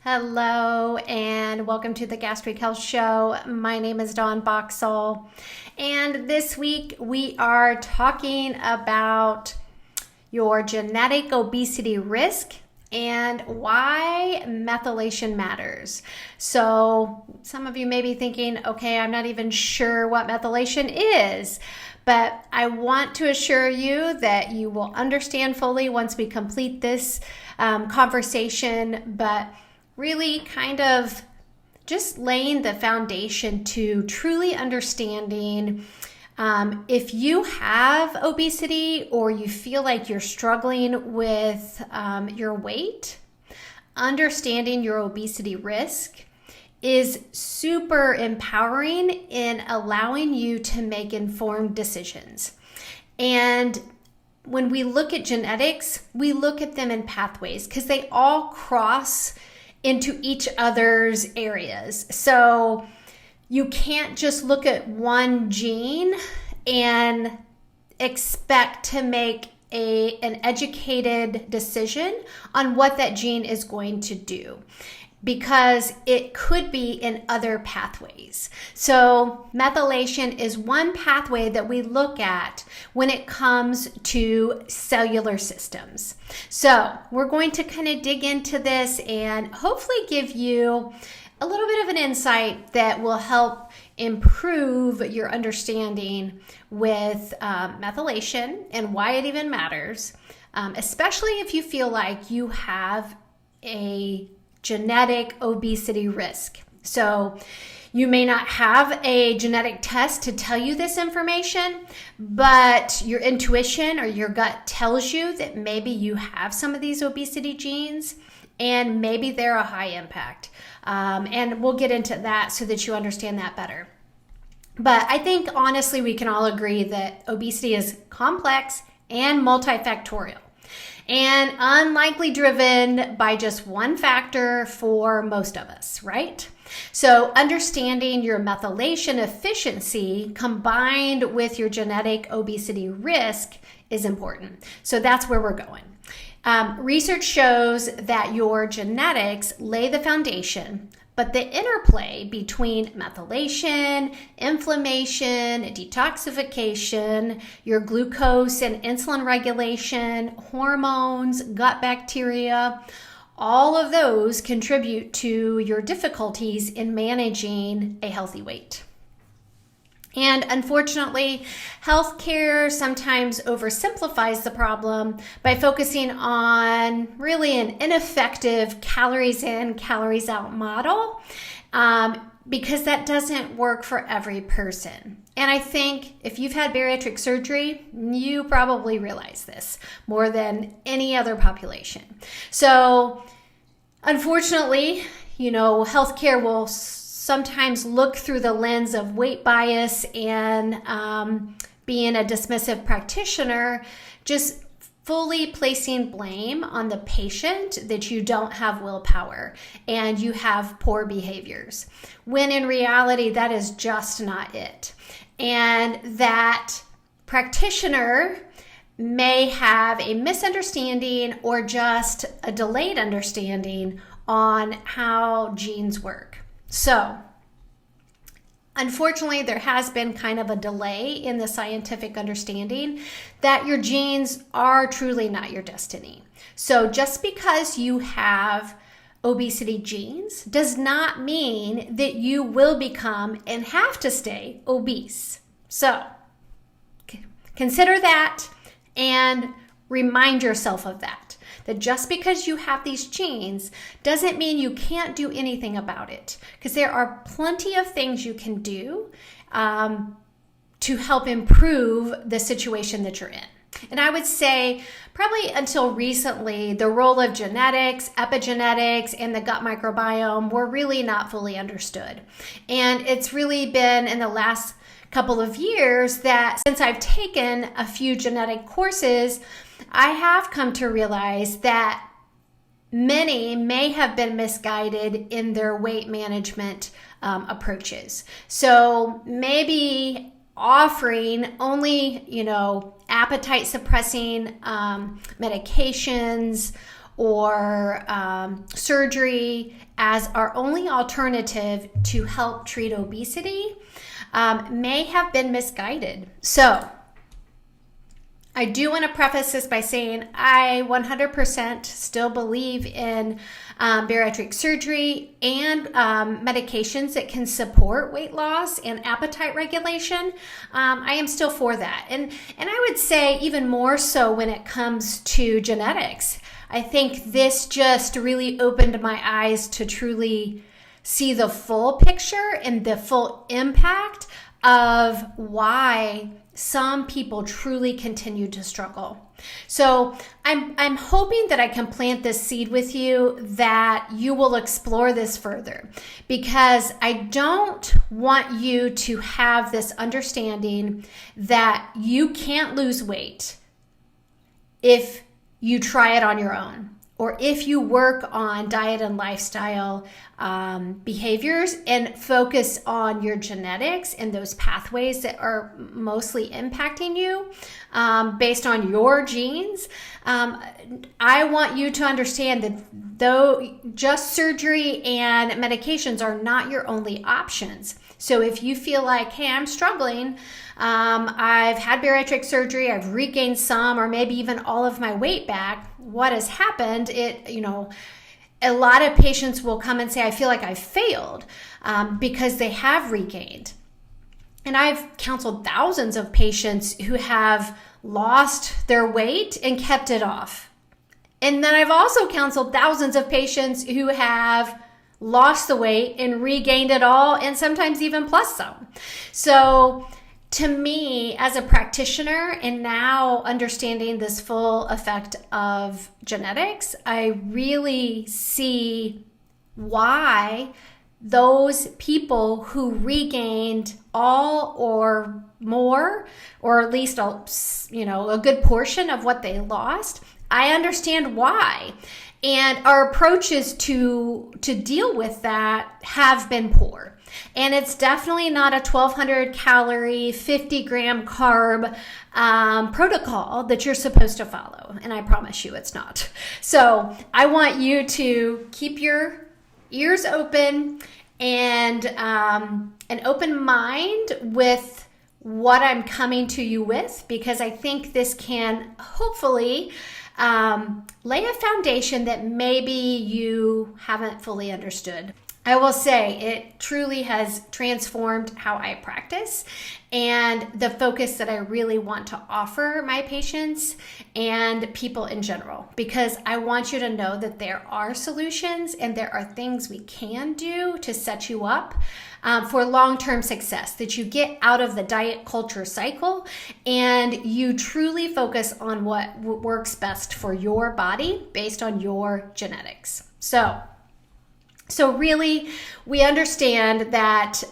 Hello and welcome to the Gastric Health Show. My name is Dawn Boxall, and this week we are talking about your genetic obesity risk and why methylation matters. So some of you may be thinking, okay, I'm not even sure what methylation is, but I want to assure you that you will understand fully once we complete this conversation, but really kind of just laying the foundation to truly understanding if you have obesity or you feel like you're struggling with your weight. Understanding your obesity risk is super empowering in allowing you to make informed decisions. And when we look at genetics, we look at them in pathways because they all cross into each other's areas. So you can't just look at one gene and expect to make an educated decision on what that gene is going to do, because it could be in other pathways. So methylation is one pathway that we look at when it comes to cellular systems. So we're going to kind of dig into this and hopefully give you a little bit of an insight that will help improve your understanding with methylation and why it even matters, especially if you feel like you have a genetic obesity risk. So you may not have a genetic test to tell you this information, but your intuition or your gut tells you that maybe you have some of these obesity genes and maybe they're a high impact. And we'll get into that so that you understand that better. But I think honestly, we can all agree that obesity is complex and multifactorial, and unlikely driven by just one factor for most of us, right? So understanding your methylation efficiency combined with your genetic obesity risk is important. So that's where we're going. Research shows that your genetics lay the foundation, but the interplay between methylation, inflammation, detoxification, your glucose and insulin regulation, hormones, gut bacteria, all of those contribute to your difficulties in managing a healthy weight. And unfortunately, healthcare sometimes oversimplifies the problem by focusing on really an ineffective calories in, calories out model, because that doesn't work for every person. And I think if you've had bariatric surgery, you probably realize this more than any other population. So unfortunately, healthcare will sometimes look through the lens of weight bias and being a dismissive practitioner, just fully placing blame on the patient that you don't have willpower and you have poor behaviors, when in reality, that is just not it. And that practitioner may have a misunderstanding or just a delayed understanding on how genes work. So, unfortunately, there has been kind of a delay in the scientific understanding that your genes are truly not your destiny. So just because you have obesity genes does not mean that you will become and have to stay obese. So consider that and remind yourself of that just because you have these genes doesn't mean you can't do anything about it, because there are plenty of things you can do to help improve the situation that you're in. And I would say probably until recently, the role of genetics, epigenetics, and the gut microbiome were really not fully understood. And it's really been in the last couple of years that since I've taken a few genetic courses, I have come to realize that many may have been misguided in their weight management approaches. So maybe offering only, appetite suppressing medications or surgery as our only alternative to help treat obesity may have been misguided. So I do want to preface this by saying I 100% still believe in bariatric surgery and medications that can support weight loss and appetite regulation. I am still for that. And I would say even more so when it comes to genetics. I think this just really opened my eyes to truly see the full picture and the full impact of why some people truly continue to struggle. So I'm hoping that I can plant this seed with you that you will explore this further, because I don't want you to have this understanding that you can't lose weight if you try it on your own, or if you work on diet and lifestyle behaviors and focus on your genetics and those pathways that are mostly impacting you based on your genes. I want you to understand that though just surgery and medications are not your only options. So if you feel like, hey, I'm struggling, I've had bariatric surgery, I've regained some or maybe even all of my weight back, what has happened, a lot of patients will come and say, I feel like I failed because they have regained. And I've counseled thousands of patients who have lost their weight and kept it off. And then I've also counseled thousands of patients who have lost the weight and regained it all, and sometimes even plus some. So to me, as a practitioner and now understanding this full effect of genetics, I really see why those people who regained all or more, or at least a good portion of what they lost, I understand why. And our approaches to deal with that have been poor. And it's definitely not a 1,200 calorie, 50 gram carb protocol that you're supposed to follow. And I promise you it's not. So I want you to keep your ears open and an open mind with what I'm coming to you with, because I think this can hopefully lay a foundation that maybe you haven't fully understood. I will say it truly has transformed how I practice and the focus that I really want to offer my patients and people in general, because I want you to know that there are solutions and there are things we can do to set you up for long-term success, that you get out of the diet culture cycle and you truly focus on what works best for your body based on your genetics. So really, we understand that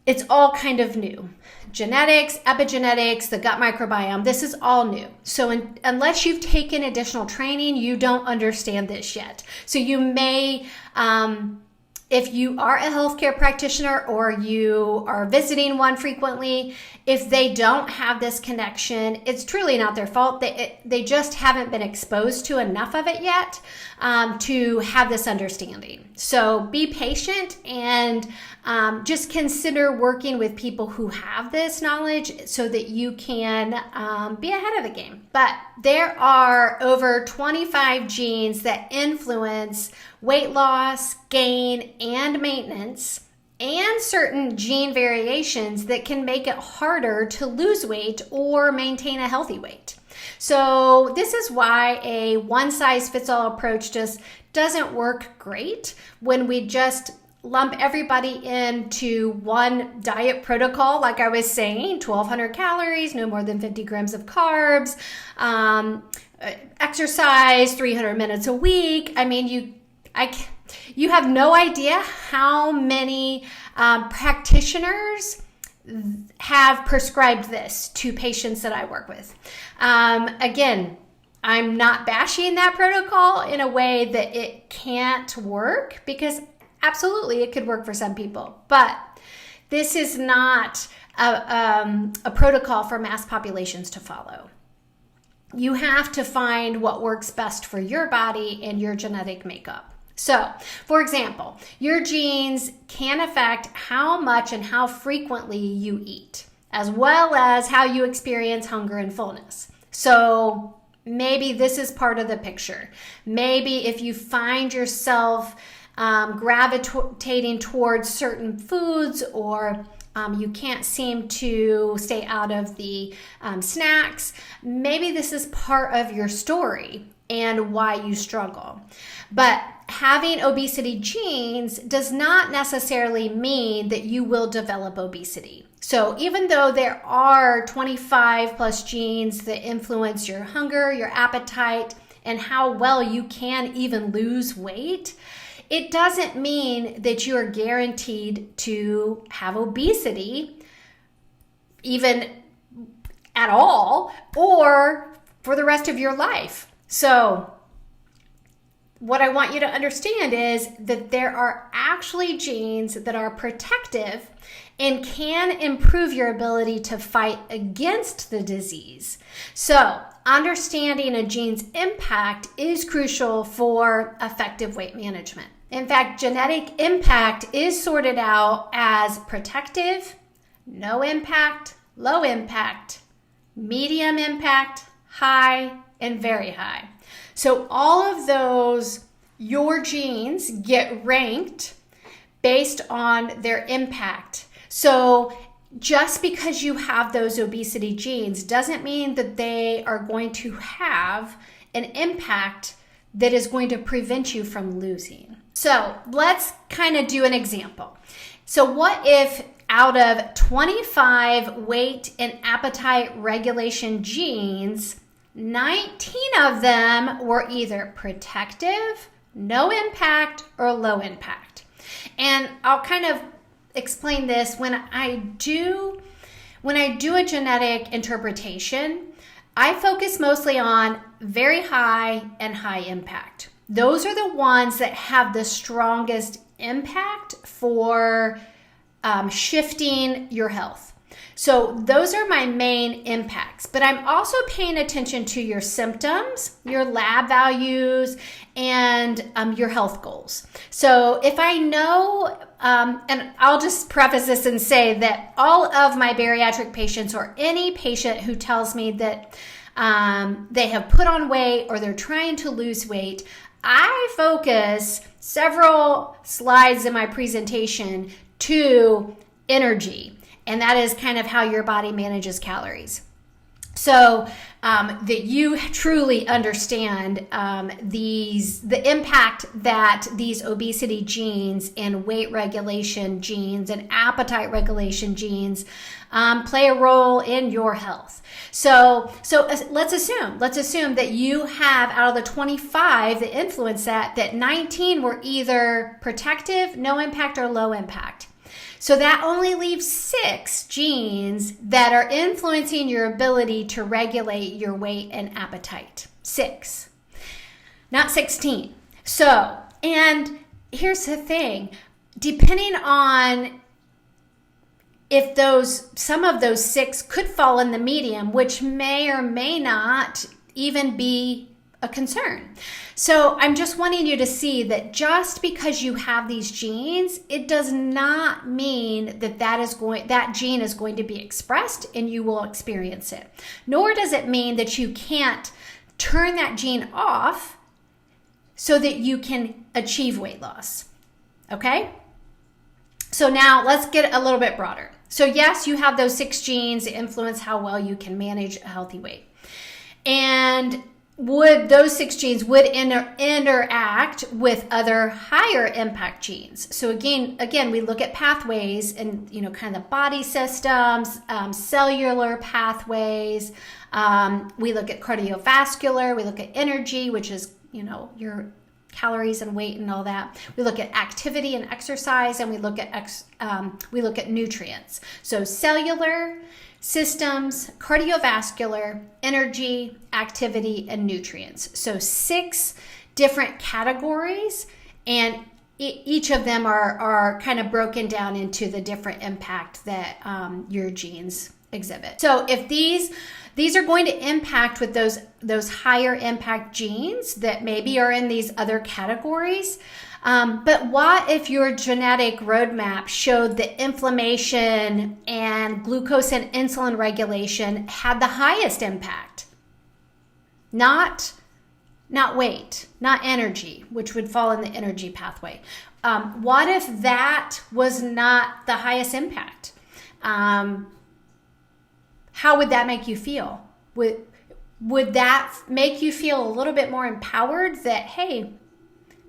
it's all kind of new. Genetics, epigenetics, the gut microbiome, this is all new. So unless you've taken additional training, you don't understand this yet. So you may, if you are a healthcare practitioner or you are visiting one frequently, if they don't have this connection, it's truly not their fault. They just haven't been exposed to enough of it yet to have this understanding. So be patient and just consider working with people who have this knowledge so that you can be ahead of the game. But there are over 25 genes that influence weight loss, gain, and maintenance, and certain gene variations that can make it harder to lose weight or maintain a healthy weight. So this is why a one-size-fits-all approach just doesn't work great when we just lump everybody into one diet protocol. Like I was saying, 1,200 calories, no more than 50 grams of carbs, exercise 300 minutes a week. I mean, you have no idea how many practitioners have prescribed this to patients that I work with. Again, I'm not bashing that protocol in a way that it can't work, because absolutely it could work for some people, but this is not a protocol for mass populations to follow. You have to find what works best for your body and your genetic makeup. So, for example, your genes can affect how much and how frequently you eat, as well as how you experience hunger and fullness. So, maybe this is part of the picture. Maybe if you find yourself gravitating towards certain foods, or you can't seem to stay out of the snacks, maybe this is part of your story and why you struggle. But having obesity genes does not necessarily mean that you will develop obesity. So even though there are 25 plus genes that influence your hunger, your appetite, and how well you can even lose weight, it doesn't mean that you are guaranteed to have obesity even at all or for the rest of your life. So what I want you to understand is that there are actually genes that are protective and can improve your ability to fight against the disease. So understanding a gene's impact is crucial for effective weight management. In fact, genetic impact is sorted out as protective, no impact, low impact, medium impact, high, and very high. So all of those, your genes get ranked based on their impact. So just because you have those obesity genes doesn't mean that they are going to have an impact that is going to prevent you from losing. So let's kind of do an example. So what if out of 25 weight and appetite regulation genes, 19 of them were either protective, no impact, or low impact? And I'll kind of explain this. When I do a genetic interpretation, I focus mostly on very high and high impact. Those are the ones that have the strongest impact for shifting your health. So those are my main impacts, but I'm also paying attention to your symptoms, your lab values, and your health goals. So if I know, and I'll just preface this and say that all of my bariatric patients, or any patient who tells me that they have put on weight or they're trying to lose weight, I focus several slides in my presentation to energy. And that is kind of how your body manages calories. So that you truly understand the impact that these obesity genes and weight regulation genes and appetite regulation genes play a role in your health. So let's assume that you have, out of the 25 that influence that 19 were either protective, no impact, or low impact. So that only leaves 6 genes that are influencing your ability to regulate your weight and appetite. 6, not 16. So, and here's the thing, depending on if some of those 6 could fall in the medium, which may or may not even be a concern. So I'm just wanting you to see that just because you have these genes, it does not mean that gene is going to be expressed and you will experience it. Nor does it mean that you can't turn that gene off so that you can achieve weight loss. Okay? So now let's get a little bit broader. So yes, you have those 6 genes that influence how well you can manage a healthy weight. And those 6 genes would interact with other higher impact genes. So again, we look at pathways and, kind of body systems, cellular pathways. We look at cardiovascular, we look at energy, which is, your calories and weight and all that. We look at activity and exercise, and we look at nutrients. So cellular, systems, cardiovascular, energy, activity, and nutrients. So 6 different categories, and each of them are kind of broken down into the different impact that your genes exhibit. So if these are going to impact with those higher impact genes that maybe are in these other categories. But what if your genetic roadmap showed that inflammation and glucose and insulin regulation had the highest impact? Not weight, not energy, which would fall in the energy pathway. What if that was not the highest impact? How would that make you feel? Would that make you feel a little bit more empowered that, hey,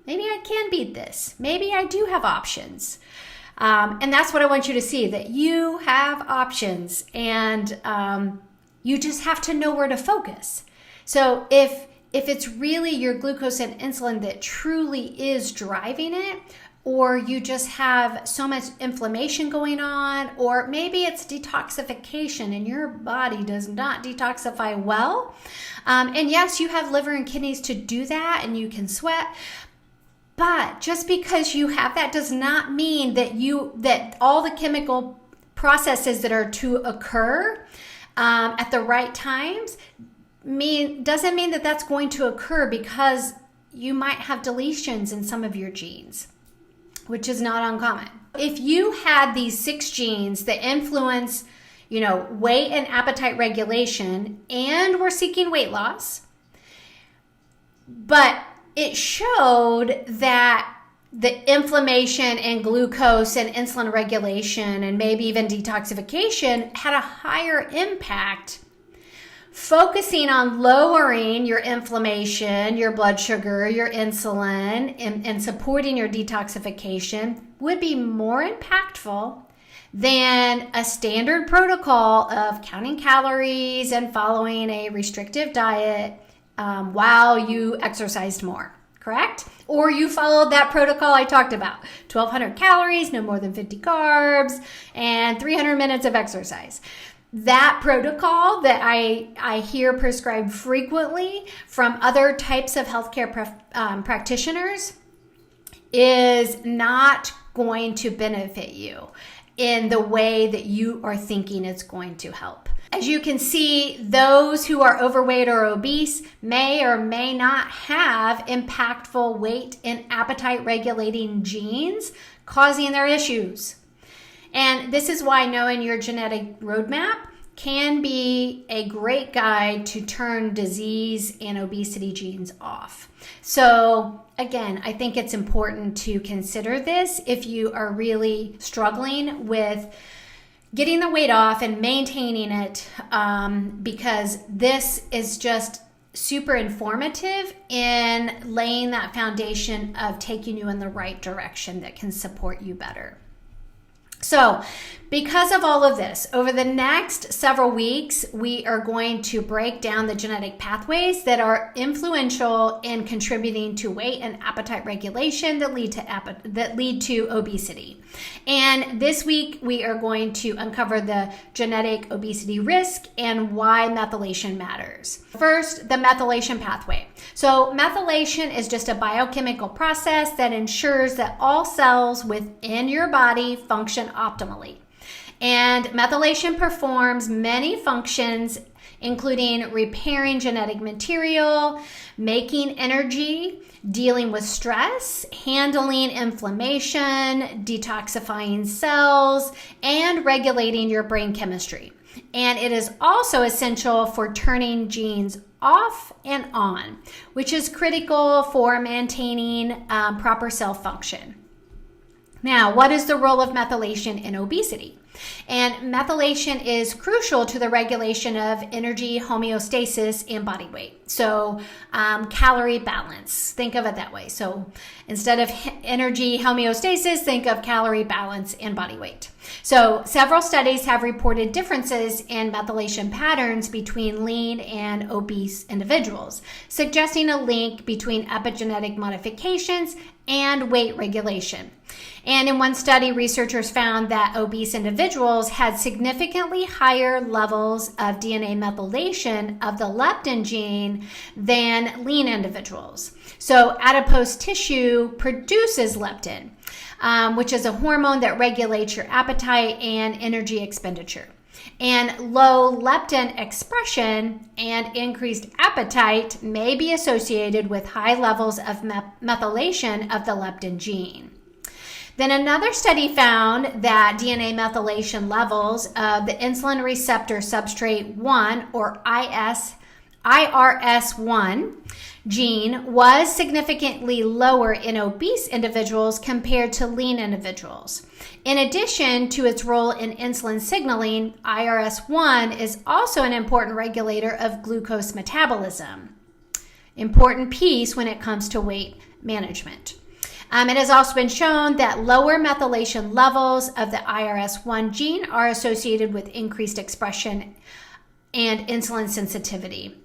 maybe I can beat this. Maybe I do have options. And that's what I want you to see, that you have options, and you just have to know where to focus. So if it's really your glucose and insulin that truly is driving it, or you just have so much inflammation going on, or maybe it's detoxification and your body does not detoxify well. And yes, you have liver and kidneys to do that, and you can sweat. But just because you have that does not mean that all the chemical processes that are to occur at the right times doesn't mean that that's going to occur, because you might have deletions in some of your genes, which is not uncommon. If you had these 6 genes that influence, weight and appetite regulation, and were seeking weight loss, but it showed that the inflammation and glucose and insulin regulation and maybe even detoxification had a higher impact, focusing on lowering your inflammation, your blood sugar, your insulin, and supporting your detoxification would be more impactful than a standard protocol of counting calories and following a restrictive diet while you exercised more, correct? Or you followed that protocol I talked about, 1,200 calories, no more than 50 carbs, and 300 minutes of exercise. That protocol that I hear prescribed frequently from other types of healthcare practitioners is not going to benefit you in the way that you are thinking it's going to help. As you can see, those who are overweight or obese may or may not have impactful weight and appetite regulating genes causing their issues. And this is why knowing your genetic roadmap can be a great guide to turn disease and obesity genes off. So again, I think it's important to consider this if you are really struggling with getting the weight off and maintaining it, because this is just super informative in laying that foundation of taking you in the right direction that can support you better. So because of all of this, over the next several weeks, we are going to break down the genetic pathways that are influential in contributing to weight and appetite regulation that lead to obesity. And this week, we are going to uncover the genetic obesity risk and why methylation matters. First, the methylation pathway. So methylation is just a biochemical process that ensures that all cells within your body function optimally. And methylation performs many functions, including repairing genetic material, making energy, dealing with stress, handling inflammation, detoxifying cells, and regulating your brain chemistry. And it is also essential for turning genes off and on, which is critical for maintaining proper cell function. Now, what is the role of methylation in obesity? And methylation is crucial to the regulation of energy homeostasis and body weight. So calorie balance, think of it that way. So instead of energy homeostasis, think of calorie balance and body weight. So several studies have reported differences in methylation patterns between lean and obese individuals, suggesting a link between epigenetic modifications and weight regulation. And in one study, researchers found that obese individuals had significantly higher levels of DNA methylation of the leptin gene than lean individuals. So adipose tissue produces leptin, which is a hormone that regulates your appetite and energy expenditure. And low leptin expression and increased appetite may be associated with high levels of methylation of the leptin gene. Then another study found that DNA methylation levels of the insulin receptor substrate 1, or IRS1 gene, was significantly lower in obese individuals compared to lean individuals. In addition to its role in insulin signaling, IRS1 is also an important regulator of glucose metabolism. Important piece when it comes to weight management. It has also been shown that lower methylation levels of the IRS1 gene are associated with increased expression and insulin sensitivity,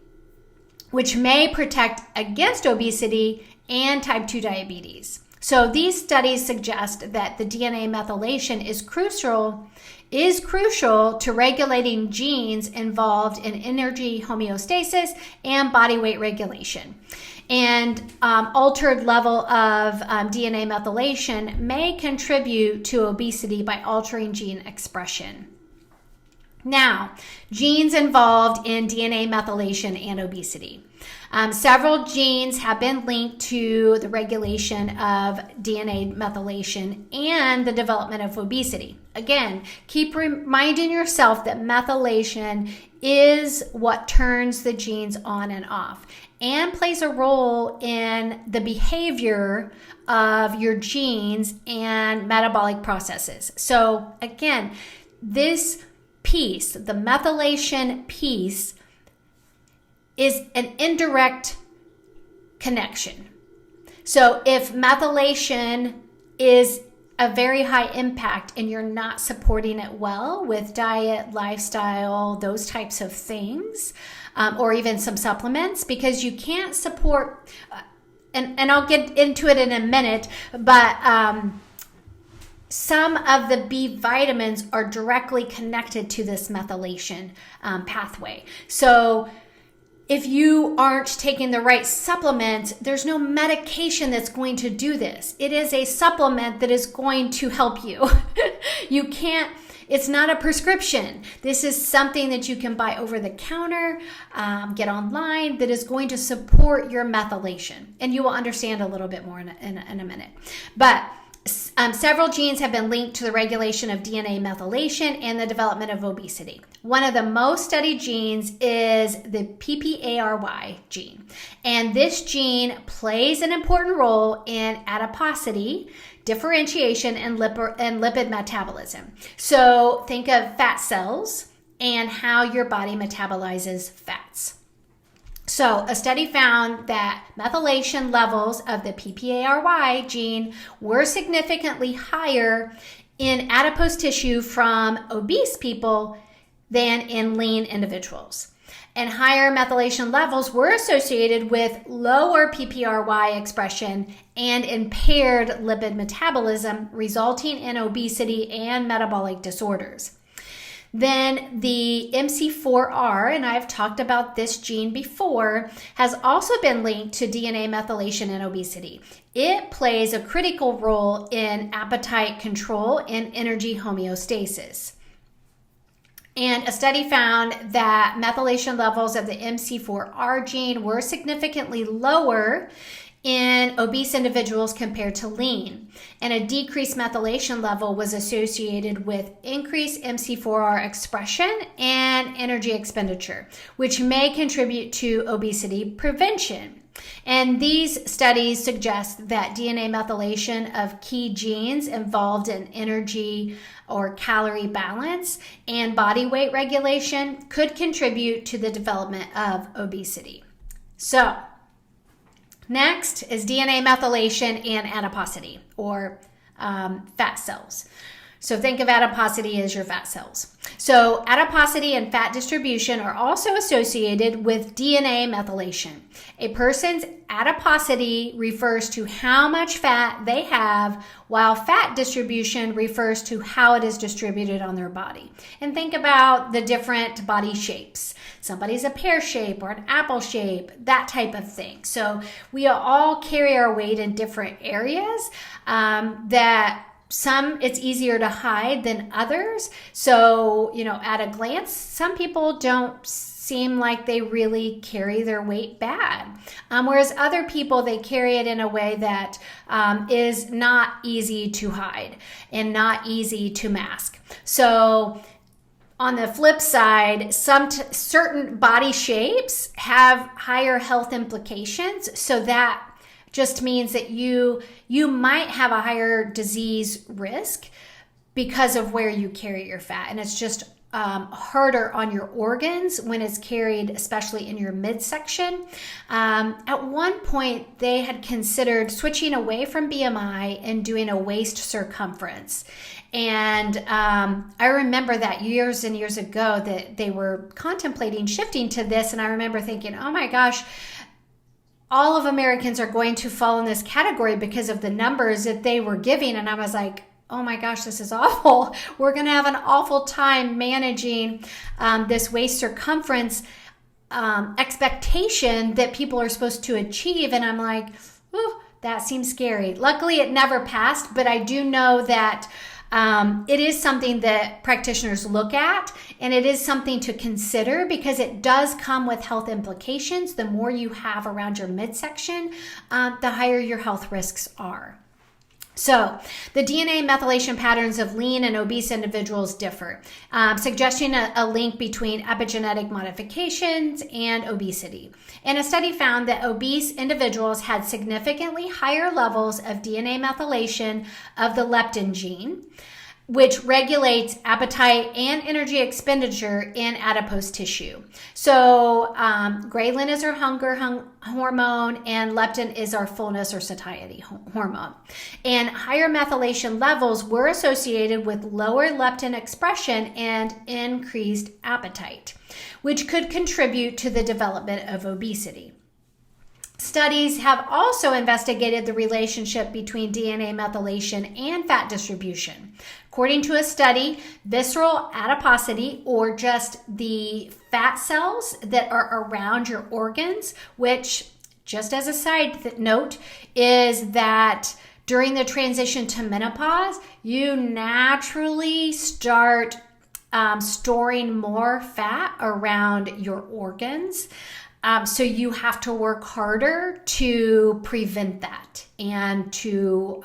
which may protect against obesity and type 2 diabetes. So these studies suggest that the DNA methylation is crucial to regulating genes involved in energy homeostasis and body weight regulation. And altered level of DNA methylation may contribute to obesity by altering gene expression. Now, genes involved in DNA methylation and obesity. Several genes have been linked to the regulation of DNA methylation and the development of obesity. Again, keep reminding yourself that methylation is what turns the genes on and off and plays a role in the behavior of your genes and metabolic processes. So again, this piece, the methylation piece, is an indirect connection. So if methylation is a very high impact and you're not supporting it well with diet, lifestyle, those types of things, or even some supplements, because you can't support, and I'll get into it in a minute, but some of the B vitamins are directly connected to this methylation pathway. So if you aren't taking the right supplement, there's no medication that's going to do this. It is a supplement that is going to help you. It's not a prescription. This is something that you can buy over the counter, get online, that is going to support your methylation. And you will understand a little bit more in a minute. But several genes have been linked to the regulation of DNA methylation and the development of obesity. One of the most studied genes is the PPARY gene. And this gene plays an important role in adiposity, differentiation, and lipid metabolism. So think of fat cells and how your body metabolizes fats. So a study found that methylation levels of the PPARY gene were significantly higher in adipose tissue from obese people than in lean individuals. And higher methylation levels were associated with lower PPARY expression and impaired lipid metabolism, resulting in obesity and metabolic disorders. Then the MC4R, and I've talked about this gene before, has also been linked to DNA methylation and obesity. It plays a critical role in appetite control and energy homeostasis. And a study found that methylation levels of the MC4R gene were significantly lower in obese individuals compared to lean. And a decreased methylation level was associated with increased MC4R expression and energy expenditure, which may contribute to obesity prevention. And these studies suggest that DNA methylation of key genes involved in energy or calorie balance and body weight regulation could contribute to the development of obesity. So, next is DNA methylation and adiposity, or fat cells. So think of adiposity as your fat cells. So adiposity and fat distribution are also associated with DNA methylation. A person's adiposity refers to how much fat they have, while fat distribution refers to how it is distributed on their body. And think about the different body shapes. Somebody's a pear shape or an apple shape, that type of thing. So we all carry our weight in different areas that some it's easier to hide than others. So, at a glance, some people don't seem like they really carry their weight bad. Whereas other people, they carry it in a way that is not easy to hide and not easy to mask. So on the flip side, certain body shapes have higher health implications. So that just means that you might have a higher disease risk because of where you carry your fat. And it's just harder on your organs when it's carried, especially in your midsection. At one point, they had considered switching away from BMI and doing a waist circumference. And I remember that years and years ago that they were contemplating shifting to this. And I remember thinking, oh my gosh, all of Americans are going to fall in this category because of the numbers that they were giving. And I was like, oh my gosh, this is awful. We're going to have an awful time managing this waist circumference expectation that people are supposed to achieve. And I'm like, oh, that seems scary. Luckily, it never passed, but I do know that it is something that practitioners look at, and it is something to consider because it does come with health implications. The more you have around your midsection, the higher your health risks are. So the DNA methylation patterns of lean and obese individuals differ, suggesting a link between epigenetic modifications and obesity. And a study found that obese individuals had significantly higher levels of DNA methylation of the leptin gene, which regulates appetite and energy expenditure in adipose tissue. So ghrelin is our hunger hormone, and leptin is our fullness or satiety hormone. And higher methylation levels were associated with lower leptin expression and increased appetite, which could contribute to the development of obesity. Studies have also investigated the relationship between DNA methylation and fat distribution. According to a study, visceral adiposity, or just the fat cells that are around your organs, which, just as a side note, is that during the transition to menopause, you naturally start storing more fat around your organs. So you have to work harder to prevent that and to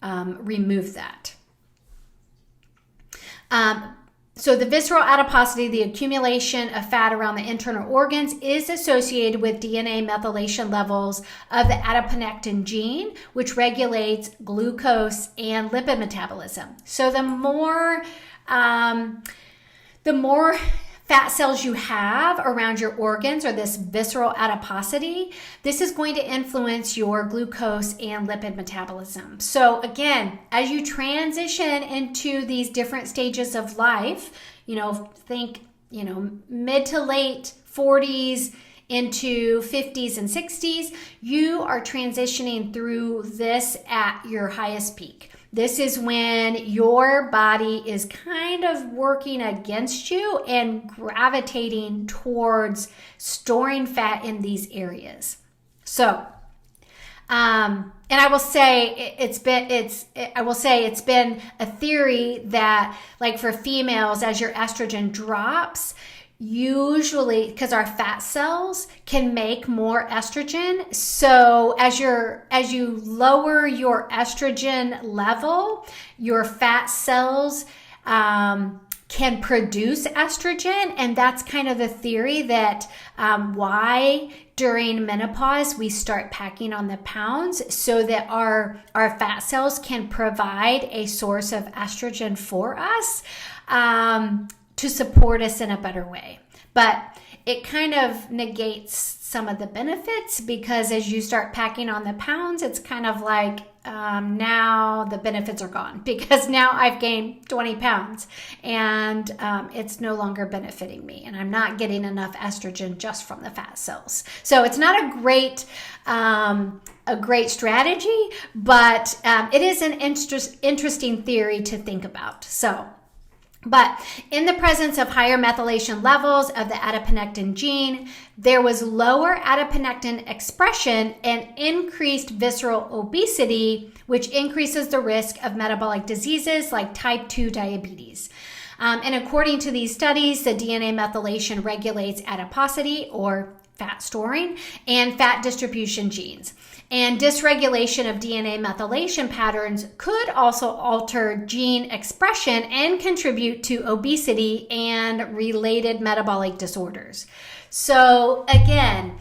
remove that. So the visceral adiposity, the accumulation of fat around the internal organs, is associated with DNA methylation levels of the adiponectin gene, which regulates glucose and lipid metabolism. So the more fat cells you have around your organs, or this visceral adiposity, this is going to influence your glucose and lipid metabolism. So again, as you transition into these different stages of life, think, mid to late 40s into 50s and 60s, you are transitioning through this at your highest peak. This is when your body is kind of working against you and gravitating towards storing fat in these areas. So, and I will say it's been a theory that, like, for females, as your estrogen drops, usually because our fat cells can make more estrogen. So as you lower your estrogen level, your fat cells can produce estrogen. And that's kind of the theory that why during menopause we start packing on the pounds, so that our fat cells can provide a source of estrogen for us. To support us in a better way. But it kind of negates some of the benefits, because as you start packing on the pounds, it's kind of like now the benefits are gone, because now I've gained 20 pounds and it's no longer benefiting me, and I'm not getting enough estrogen just from the fat cells. So it's not a great strategy, but it is an interesting theory to think about. So But in the presence of higher methylation levels of the adiponectin gene, there was lower adiponectin expression and increased visceral obesity, which increases the risk of metabolic diseases like type 2 diabetes. And according to these studies, the DNA methylation regulates adiposity or fat storing and fat distribution genes. And dysregulation of DNA methylation patterns could also alter gene expression and contribute to obesity and related metabolic disorders. So again,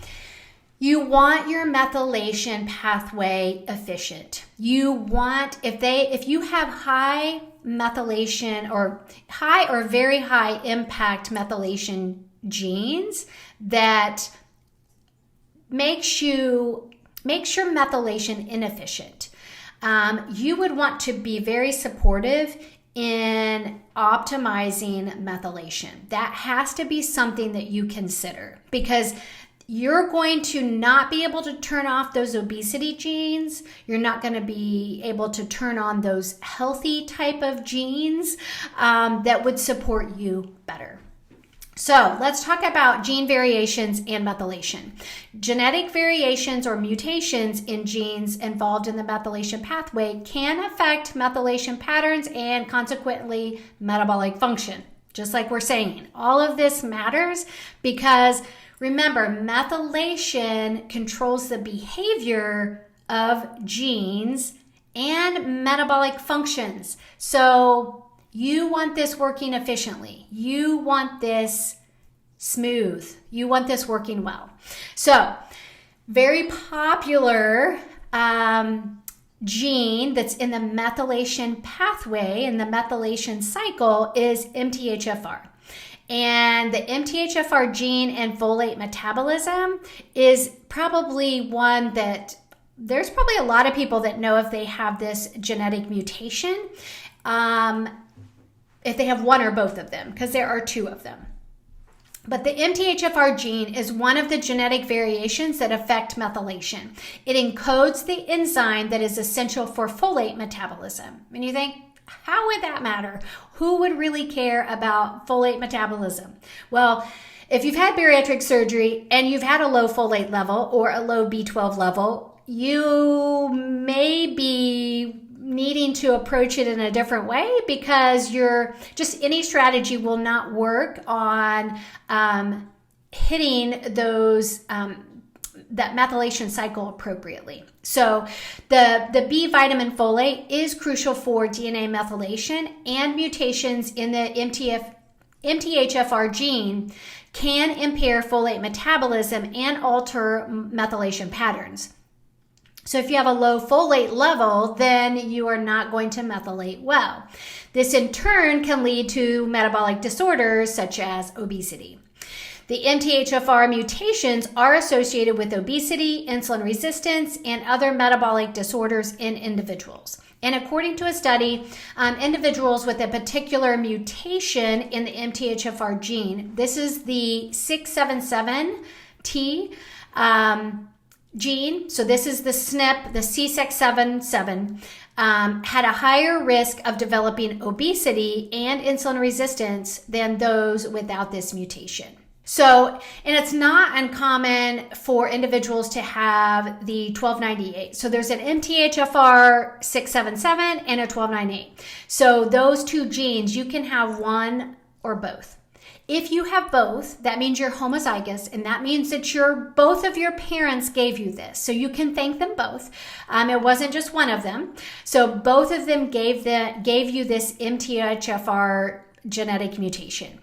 you want your methylation pathway efficient. You want, if you have high methylation or high or very high impact methylation genes that makes your methylation inefficient, you would want to be very supportive in optimizing methylation. That has to be something that you consider, because you're going to not be able to turn off those obesity genes. You're not going to be able to turn on those healthy type of genes that would support you better. So let's talk about gene variations and methylation. Genetic variations or mutations in genes involved in the methylation pathway can affect methylation patterns and consequently metabolic function. Just like we're saying, all of this matters because remember, methylation controls the behavior of genes and metabolic functions. So you want this working efficiently. You want this smooth. You want this working well. So, very popular gene that's in the methylation pathway, in the methylation cycle, is MTHFR. And the MTHFR gene and folate metabolism is probably one that there's probably a lot of people that know if they have this genetic mutation. If they have one or both of them, because there are two of them. But the MTHFR gene is one of the genetic variations that affect methylation. It encodes the enzyme that is essential for folate metabolism. And you think, how would that matter? Who would really care about folate metabolism? Well, if you've had bariatric surgery and you've had a low folate level or a low B12 level, you may be needing to approach it in a different way because any strategy will not work on hitting those that methylation cycle appropriately. So the B vitamin folate is crucial for DNA methylation, and mutations in the MTHFR gene can impair folate metabolism and alter methylation patterns. So if you have a low folate level, then you are not going to methylate well. This in turn can lead to metabolic disorders such as obesity. The MTHFR mutations are associated with obesity, insulin resistance, and other metabolic disorders in individuals. And according to a study, individuals with a particular mutation in the MTHFR gene, this is the 677T, gene, so this is the SNP, the C677, had a higher risk of developing obesity and insulin resistance than those without this mutation. So, and it's not uncommon for individuals to have the 1298. So there's an MTHFR 677 and a 1298. So those two genes, you can have one or both. If you have both, that means you're homozygous, and that means that both of your parents gave you this. So you can thank them both. It wasn't just one of them. So both of them gave you this MTHFR genetic mutation.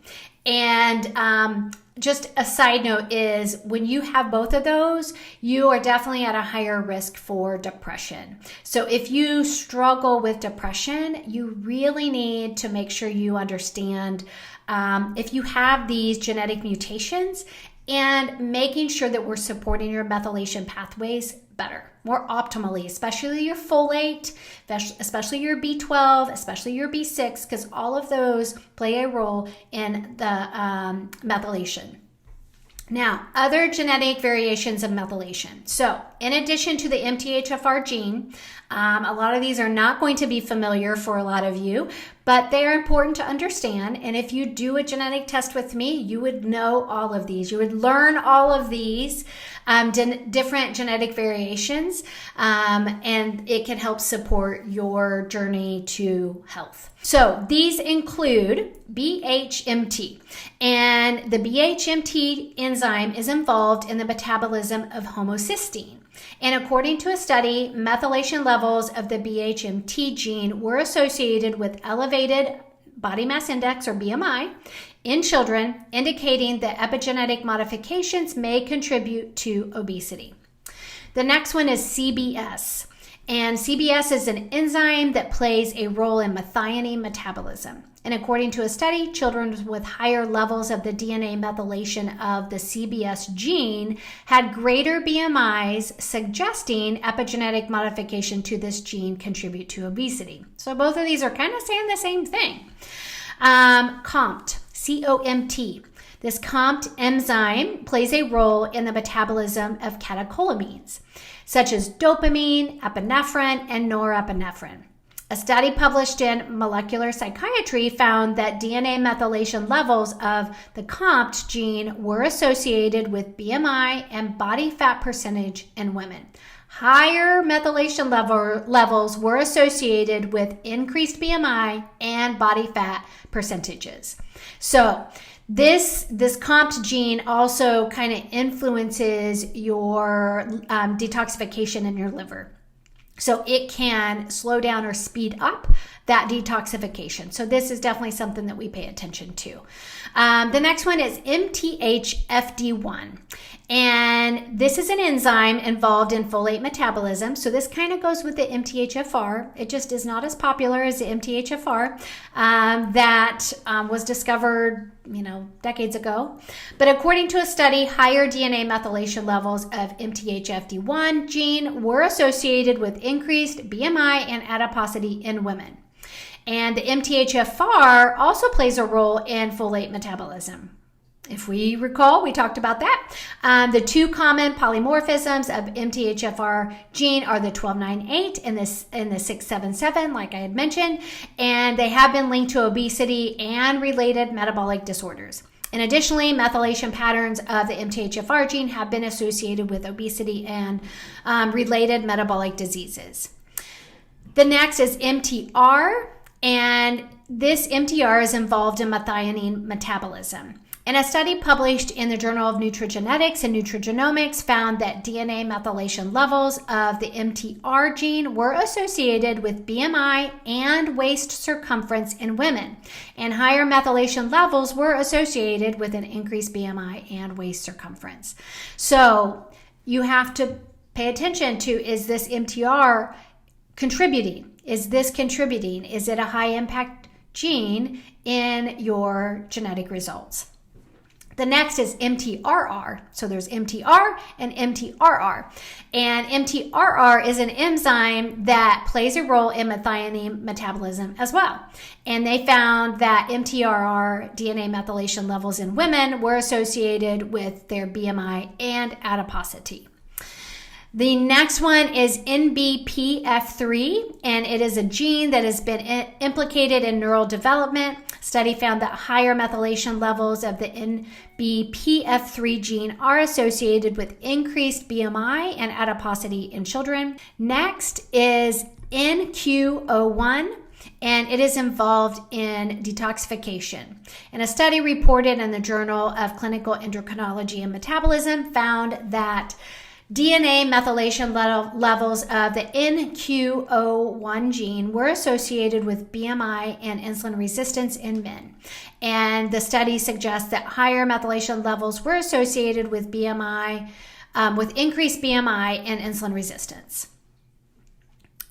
And just a side note is when you have both of those, you are definitely at a higher risk for depression. So if you struggle with depression, you really need to make sure you understand if you have these genetic mutations and making sure that we're supporting your methylation pathways better, more optimally, especially your folate, especially your B12, especially your B6, because all of those play a role in the methylation. Now, other genetic variations of methylation. So, in addition to the MTHFR gene, a lot of these are not going to be familiar for a lot of you, but they are important to understand. And if you do a genetic test with me, you would know all of these. You would learn all of these different genetic variations, and it can help support your journey to health. So these include BHMT, and the BHMT enzyme is involved in the metabolism of homocysteine. And according to a study, methylation levels of the BHMT gene were associated with elevated body mass index, or BMI, in children, indicating that epigenetic modifications may contribute to obesity. The next one is CBS. And CBS is an enzyme that plays a role in methionine metabolism. And according to a study, children with higher levels of the DNA methylation of the CBS gene had greater BMIs, suggesting epigenetic modification to this gene contribute to obesity. So both of these are kind of saying the same thing. COMT, C-O-M-T. This COMT enzyme plays a role in the metabolism of catecholamines, such as dopamine, epinephrine, and norepinephrine. A study published in Molecular Psychiatry found that DNA methylation levels of the COMT gene were associated with BMI and body fat percentage in women. Higher methylation levels were associated with increased BMI and body fat percentages. So this COMT gene also kind of influences your detoxification in your liver. So it can slow down or speed up that detoxification. So this is definitely something that we pay attention to. The next one is MTHFD1. And this is an enzyme involved in folate metabolism. So this kind of goes with the MTHFR. It just is not as popular as the MTHFR that was discovered, decades ago. But according to a study, higher DNA methylation levels of MTHFD1 gene were associated with increased BMI and adiposity in women. And the MTHFR also plays a role in folate metabolism. If we recall, we talked about that. The two common polymorphisms of MTHFR gene are the 1298 and the 677, like I had mentioned, and they have been linked to obesity and related metabolic disorders. And additionally, methylation patterns of the MTHFR gene have been associated with obesity and related metabolic diseases. The next is MTR, and this MTR is involved in methionine metabolism. And a study published in the Journal of Nutrigenetics and Nutrigenomics found that DNA methylation levels of the MTR gene were associated with BMI and waist circumference in women. And higher methylation levels were associated with an increased BMI and waist circumference. So you have to pay attention to, is this MTR contributing? Is this contributing? Is it a high impact gene in your genetic results? The next is MTRR. So there's MTR and MTRR. And MTRR is an enzyme that plays a role in methionine metabolism as well. And they found that MTRR DNA methylation levels in women were associated with their BMI and adiposity. The next one is NBPF3, and it is a gene that has been implicated in neural development. Study found that higher methylation levels of the NBPF3 gene are associated with increased BMI and adiposity in children. Next is NQO1, and it is involved in detoxification. And a study reported in the Journal of Clinical Endocrinology and Metabolism found that DNA methylation levels of the NQO1 gene were associated with BMI and insulin resistance in men. And the study suggests that higher methylation levels were associated with BMI, with increased BMI and insulin resistance.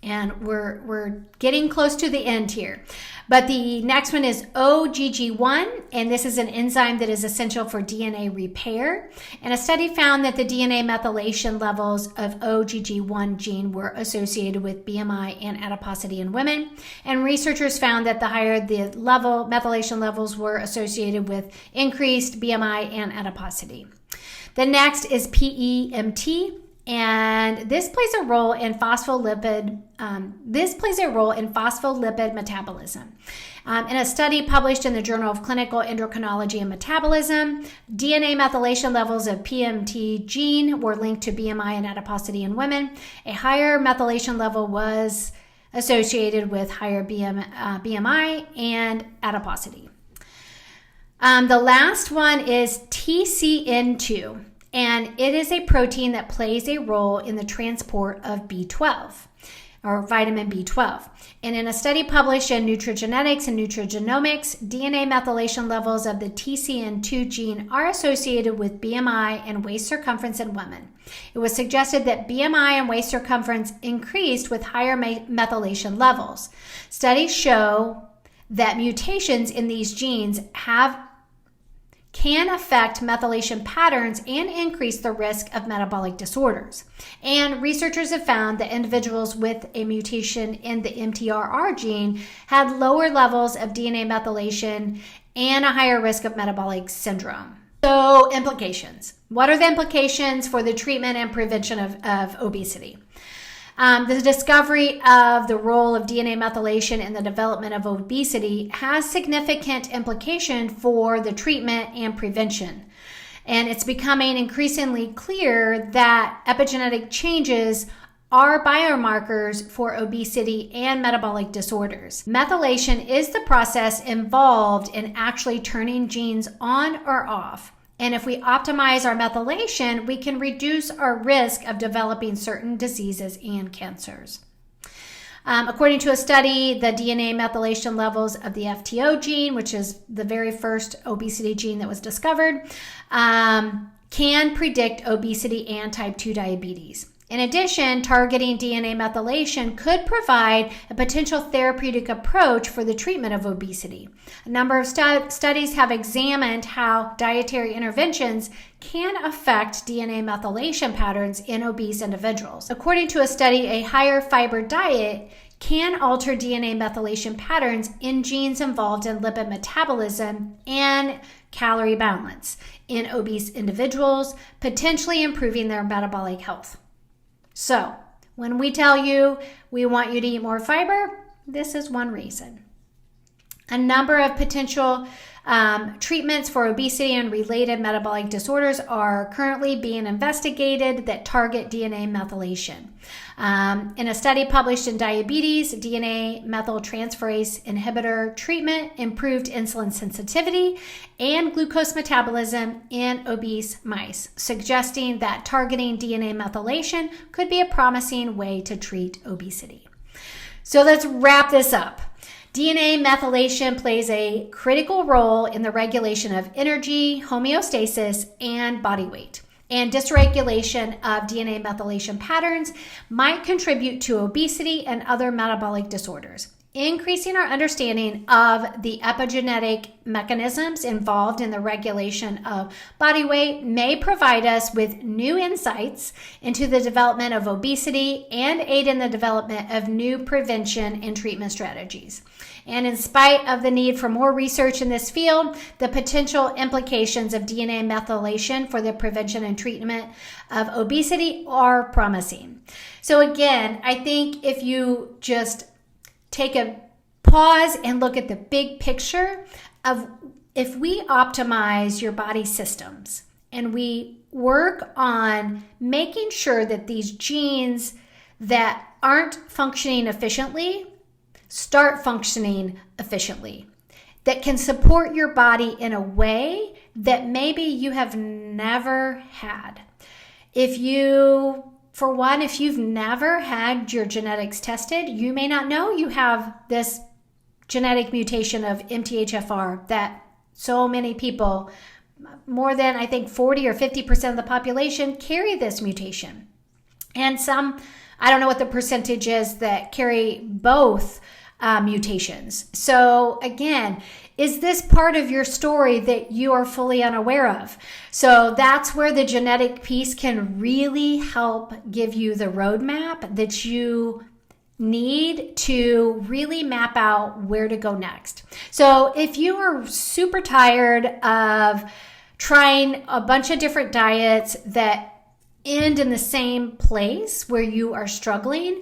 And we're getting close to the end here. But the next one is OGG1, and this is an enzyme that is essential for DNA repair. And a study found that the DNA methylation levels of OGG1 gene were associated with BMI and adiposity in women. And researchers found that the higher the level, methylation levels were associated with increased BMI and adiposity. The next is PEMT. And this plays a role in phospholipid metabolism. In a study published in the Journal of Clinical Endocrinology and Metabolism, DNA methylation levels of PMT gene were linked to BMI and adiposity in women. A higher methylation level was associated with higher BMI and adiposity. The last one is TCN2, and it is a protein that plays a role in the transport of B12 or vitamin B12. And in a study published in Nutrigenetics and Nutrigenomics, DNA methylation levels of the TCN2 gene are associated with BMI and waist circumference in women. It was suggested that BMI and waist circumference increased with higher methylation levels. Studies show that mutations in these genes can affect methylation patterns and increase the risk of metabolic disorders. And researchers have found that individuals with a mutation in the MTRR gene had lower levels of DNA methylation and a higher risk of metabolic syndrome. So, implications. What are the implications for the treatment and prevention of obesity? The discovery of the role of DNA methylation in the development of obesity has significant implication for the treatment and prevention. And it's becoming increasingly clear that epigenetic changes are biomarkers for obesity and metabolic disorders. Methylation is the process involved in actually turning genes on or off. And if we optimize our methylation, we can reduce our risk of developing certain diseases and cancers. According to a study, the DNA methylation levels of the FTO gene, which is the very first obesity gene that was discovered, can predict obesity and type 2 diabetes. In addition, targeting DNA methylation could provide a potential therapeutic approach for the treatment of obesity. A number of studies have examined how dietary interventions can affect DNA methylation patterns in obese individuals. According to a study, a higher fiber diet can alter DNA methylation patterns in genes involved in lipid metabolism and calorie balance in obese individuals, potentially improving their metabolic health. So, when we tell you we want you to eat more fiber, this is one reason. A number of potential treatments for obesity and related metabolic disorders are currently being investigated that target DNA methylation. In a study published in Diabetes, DNA methyltransferase inhibitor treatment improved insulin sensitivity and glucose metabolism in obese mice, suggesting that targeting DNA methylation could be a promising way to treat obesity. So let's wrap this up. DNA methylation plays a critical role in the regulation of energy, homeostasis, and body weight. And dysregulation of DNA methylation patterns might contribute to obesity and other metabolic disorders. Increasing our understanding of the epigenetic mechanisms involved in the regulation of body weight may provide us with new insights into the development of obesity and aid in the development of new prevention and treatment strategies. And in spite of the need for more research in this field, the potential implications of DNA methylation for the prevention and treatment of obesity are promising. So again, I think if you just take a pause and look at the big picture of if we optimize your body systems and we work on making sure that these genes that aren't functioning efficiently start functioning efficiently, that can support your body in a way that maybe you have never had. If you've never had your genetics tested, you may not know you have this genetic mutation of MTHFR that so many people, more than I think 40 or 50% of the population, carry this mutation. And some, I don't know what the percentage is that carry both mutations. So again, is this part of your story that you are fully unaware of? So that's where the genetic piece can really help give you the roadmap that you need to really map out where to go next. So if you are super tired of trying a bunch of different diets that end in the same place where you are struggling,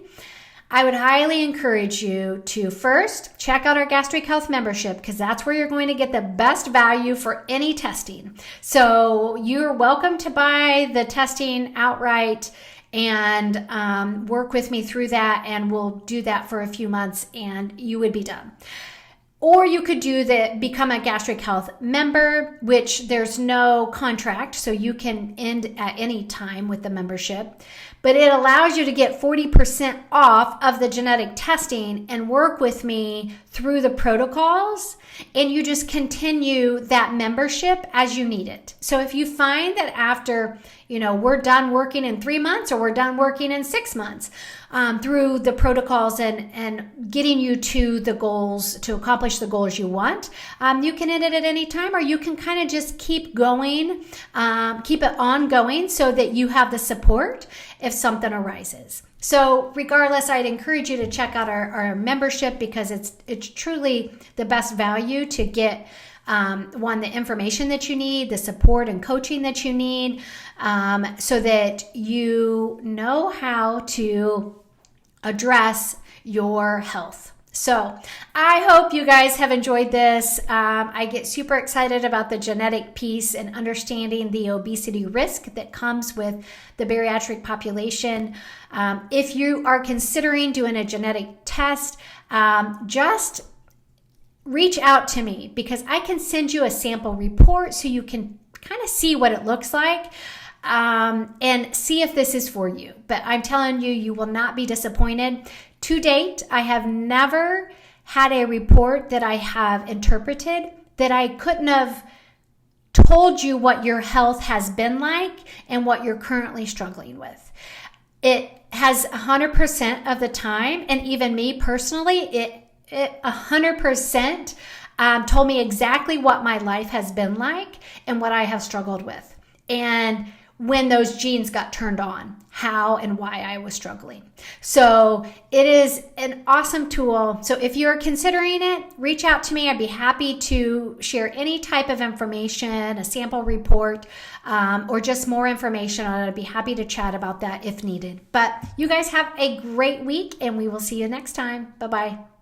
I would highly encourage you to first check out our gastric health membership, because that's where you're going to get the best value for any testing. So you're welcome to buy the testing outright and work with me through that, and we'll do that for a few months and you would be done. Or you could become a gastric health member, which there's no contract, so you can end at any time with the membership. But it allows you to get 40% off of the genetic testing and work with me through the protocols, and you just continue that membership as you need it. So if you find that after, we're done working in 3 months or we're done working in 6 months through the protocols and getting you to the goals, to accomplish the goals you want, you can end it at any time, or you can kind of just keep going, keep it ongoing so that you have the support if something arises. So regardless, I'd encourage you to check out our membership, because it's truly the best value to get the information that you need, the support and coaching that you need, so that you know how to address your health. So I hope you guys have enjoyed this. I get super excited about the genetic piece and understanding the obesity risk that comes with the bariatric population. If you are considering doing a genetic test, just reach out to me, because I can send you a sample report so you can kind of see what it looks like and see if this is for you. But I'm telling you, you will not be disappointed. To date, I have never had a report that I have interpreted that I couldn't have told you what your health has been like and what you're currently struggling with. It has 100% of the time, and even me personally, it 100% told me exactly what my life has been like and what I have struggled with, and when those genes got turned on, how and why I was struggling. So it is an awesome tool. So if you're considering it, reach out to me. I'd be happy to share any type of information, a sample report, or just more information on it. I'd be happy to chat about that if needed. But you guys have a great week, and we will see you next time. Bye-bye.